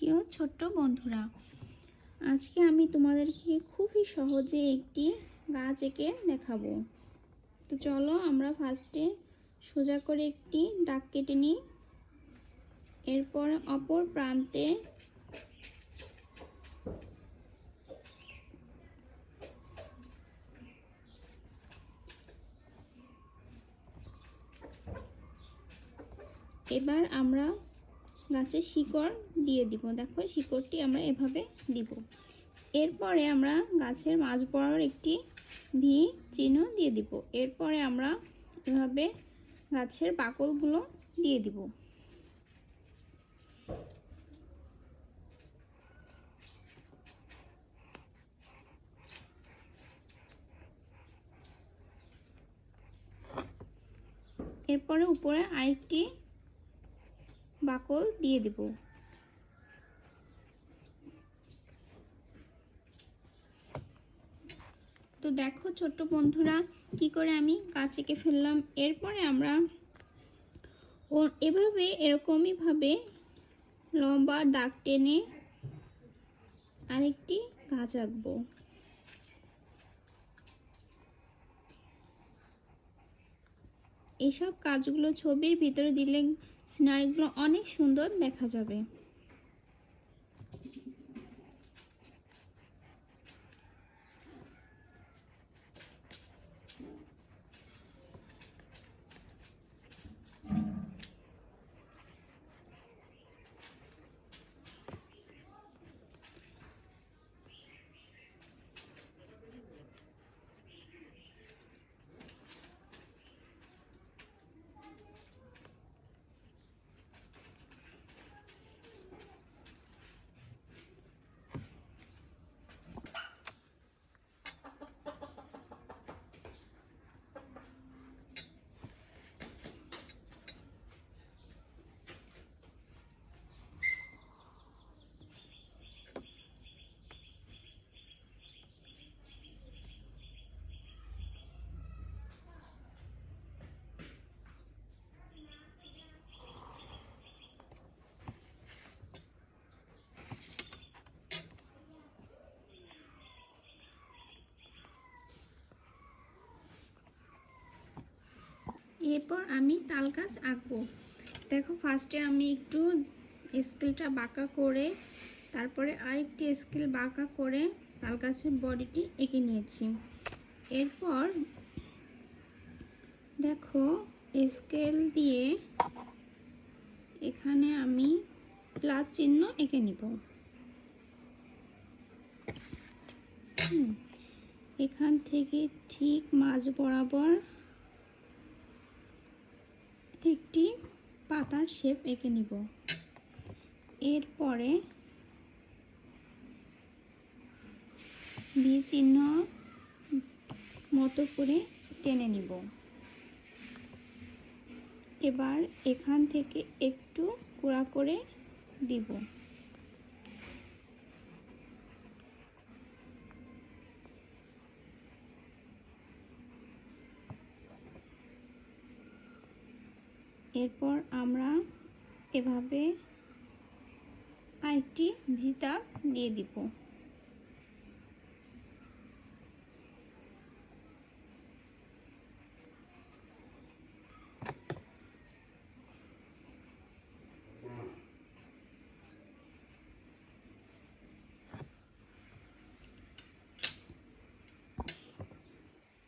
প্রিয় ছোট্ট বন্ধুরা, আজকে আমি তোমাদেরকে খুবই সহজে একটি গাছ এঁকে দেখাবো। তো চলো আমরা ফার্স্টে সোজা করে একটি দাগ কেটে নিই। এরপর অপর প্রান্তে এবার আমরা গাছের শিকড় দিয়ে দিব। দেখো শিকড়টি আমরা এভাবে দিব। এরপরে আমরা গাছের মাঝ বরাবর একটি ভি চিহ্ন দিয়ে দিব। এরপরে আমরা এভাবে গাছের বাকলগুলো দিয়ে দিব। এরপরে উপরে আরেকটি বাকল দিয়ে দিব। তো দেখো ছোট্ট বন্ধুরা কি করে আমি গাছ এঁকে ফেললাম। এরপরে আমরা এভাবে এরকমই ভাবে লম্বা দাগ টেনে আরেকটি গাছ আঁকবো। এইসব কাজগুলো ছবির ভিতরে দিলে সিনারিগুলো অনেক সুন্দর দেখা যাবে। এরপর আমি তাল গাছ আঁকবো। দেখো ফার্স্টে আমি একটু স্কেলটা বাঁকা করে তারপরে আরেকটি স্কেল বাঁকা করে তাল গাছের বডিটি এঁকে নিয়েছি। এরপর দেখো স্কেল দিয়ে এখানে আমি প্লাস চিহ্ন এঁকে নিব। এখান থেকে ঠিক মাঝ বরাবর একটি পাতার শেপ এঁকে নিব। এরপরে ভি চিহ্ন মতো করে টেনে নিব। এবার এখান থেকে একটু কুড়া করে দিব। এরপর আমরা এভাবে আরেকটি ভি দাগ দিয়ে দিব।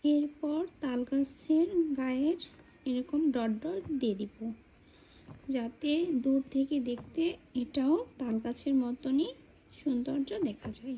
এরপর তাল গাছের গায়ের এরকম ডট ডট দিয়ে দিব, যাতে দূর থেকে দেখতে এটাও তাল গাছের মতনই সৌন্দর্য দেখা যায়।